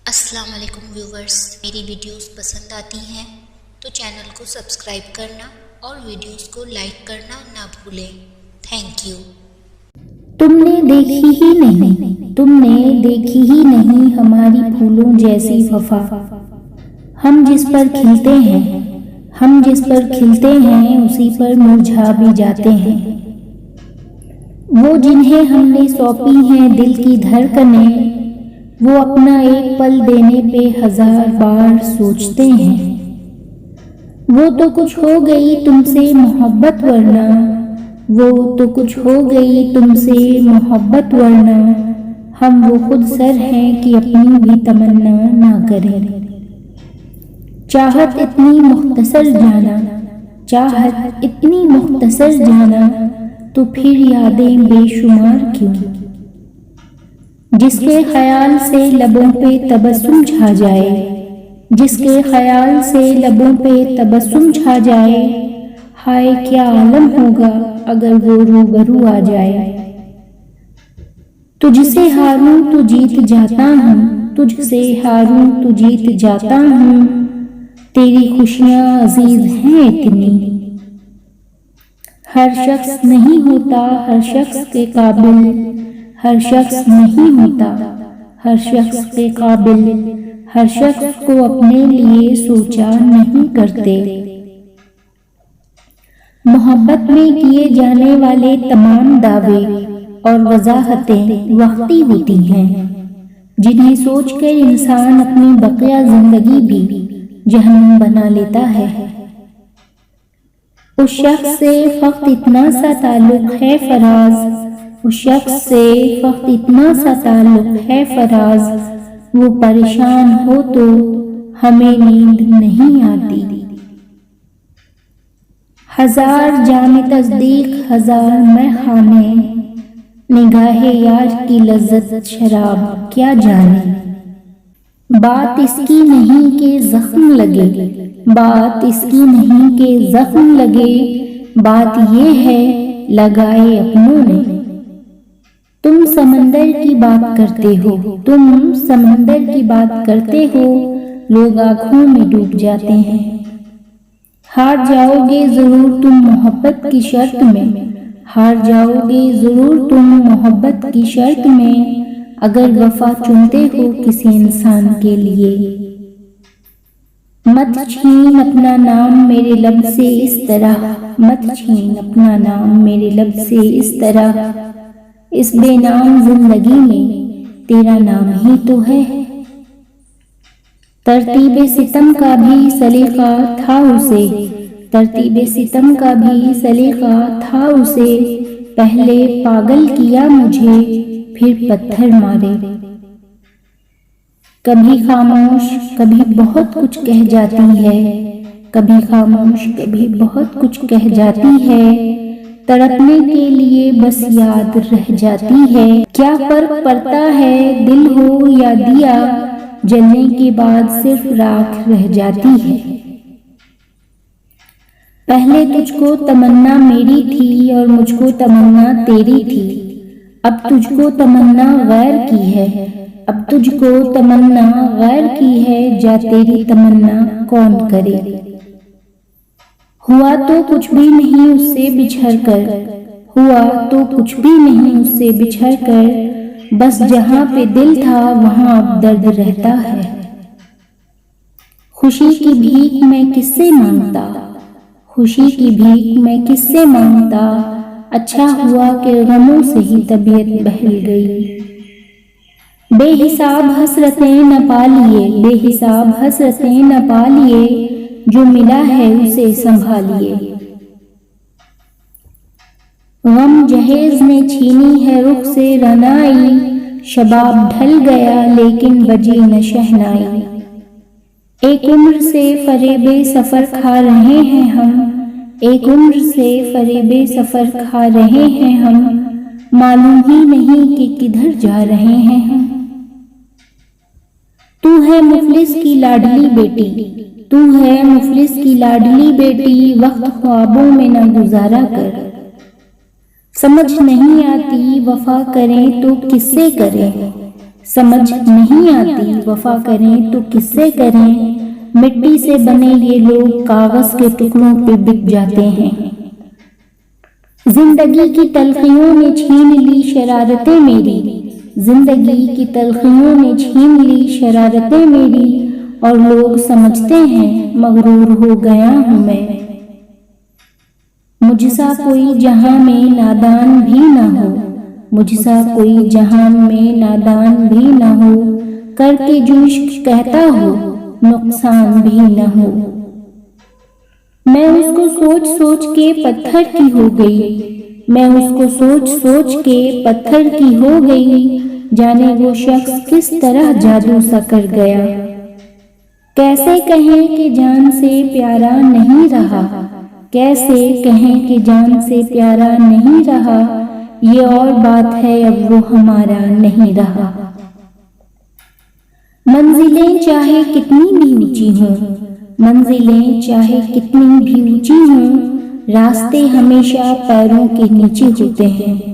السلام علیکم ویورز، میری ویڈیوز پسند آتی ہیں تو چینل کو سبسکرائب کرنا اور ویڈیوز کو لائک کرنا نہ بھولیں۔ Thank you. تم نے دیکھی ہی نہیں ہماری پھولوں جیسی وفا، ہم جس پر کھلتے ہیں اسی پر مرجھا بھی جاتے ہیں۔ وہ جنہیں ہم نے سونپی ہیں دل کی دھڑکنیں، وہ اپنا ایک پل دینے پہ ہزار بار سوچتے ہیں۔ وہ تو کچھ ہو گئی تم سے محبت ورنہ ہم وہ خود سر ہیں کہ اپنی بھی تمنا نہ کریں۔ چاہت اتنی مختصر جانا تو پھر یادیں بے شمار کیوں؟ جس کے خیال سے لبوں پہ تبسم چھا جائے، ہائے کیا عالم ہوگا اگر وہ روبرو آ جائے۔ تجھ سے ہاروں تو جیت جاتا ہوں، تیری خوشیاں عزیز ہیں اتنی۔ ہر شخص نہیں ہوتا ہر شخص کے قابل، ہر شخص کو اپنے لیے سوچا نہیں کرتے۔ محبت میں کیے جانے والے تمام دعوے اور وضاحتیں وقتی ہوتی ہیں، جنہیں سوچ کر انسان اپنی بقیہ زندگی بھی جہنم بنا لیتا ہے۔ اس شخص سے فقط اتنا سا تعلق ہے فراز، وہ پریشان ہو تو ہمیں نیند نہیں آتی۔ ہزار جام تصدیق ہزار میں خانے، نگاہ یار کی لذت شراب کیا جانے۔ بات اس کی نہیں کہ زخم لگے، بات یہ ہے لگائے اپنوں نے۔ تم سمندر کی بات کرتے ہو، لوگ آنکھوں میں ڈوب جاتے ہیں۔ ہار جاؤ گے ضرور تم محبت کی شرط میں، اگر وفا چنتے ہو کسی انسان کے لیے۔ مت چھین اپنا نام میرے لب سے اس طرح، اس بے نام زندگی میں تیرا نام ہی تو ہے۔ ترتیب ستم کا بھی سلیقہ تھا اسے، پہلے پاگل کیا مجھے پھر پتھر مارے۔ کبھی خاموش کبھی بہت کچھ کہہ جاتی ہے، تڑپنے کے لیے بس یاد رہ جاتی ہے۔ کیا فرق پڑتا ہے دل ہو یا دیا، جلنے کے بعد صرف راکھ رہ جاتی ہے۔ پہلے تجھ کو تمنا میری تھی اور مجھ کو تمنا تیری تھی، اب تجھ کو تمنا غیر کی ہے، جا تیری تمنا کون کرے۔ ہوا تو کچھ بھی نہیں اس سے بچھڑ کر، بس جہاں پہ دل تھا وہاں اب درد رہتا ہے۔ خوشی کی بھیک میں کس سے مانگتا، اچھا ہوا کہ غموں سے ہی طبیعت بہل گئی۔ بے حساب حسرتیں نہ پالیے، جو ملا ہے اسے سنبھالیے۔ غم جہیز نے چھینی ہے رخ سے رعنائی، شباب ڈھل گیا لیکن بجی نہ شہنائی۔ ایک عمر سے فریب سفر کھا رہے ہیں ہم، معلوم ہی نہیں کہ کدھر جا رہے ہیں ہم۔ تو ہے مفلس کی لاڈلی بیٹی، وقت خوابوں میں نہ گزارا کر۔ سمجھ نہیں آتی وفا کریں تو کس سے کریں، سمجھ نہیں آتی وفا کریں تو کس سے کریں، مٹی سے بنے یہ لوگ کاغذ کے ٹکڑوں پہ بک جاتے ہیں۔ زندگی کی تلخیوں نے چھین لی شرارتیں میری، زندگی کی تلخیوں نے چھین لی شرارتیں میری، اور لوگ سمجھتے ہیں مغرور ہو گیا ہوں میں۔ مجھ سا کوئی جہاں میں نادان بھی نہ ہو، مجھ سا کوئی جہاں میں نادان بھی نہ ہو، کر کے جو عشق کہتا ہو نقصان بھی نہ ہو۔ میں اس کو سوچ سوچ کے پتھر کی ہو گئی، میں اس کو سوچ سوچ کے پتھر کی ہو گئی، جانے وہ شخص کس طرح جادو سا کر گیا۔ کیسے کہیں کہ جان سے پیارا نہیں رہا، کیسے کہیں کہ جان سے پیارا نہیں رہا، یہ اور بات ہے اب وہ ہمارا نہیں رہا۔ منزلیں چاہے کتنی بھی اونچی ہوں، منزلیں چاہے کتنی بھی اونچی ہوں، راستے ہمیشہ پیروں کے نیچے ہوتے ہیں۔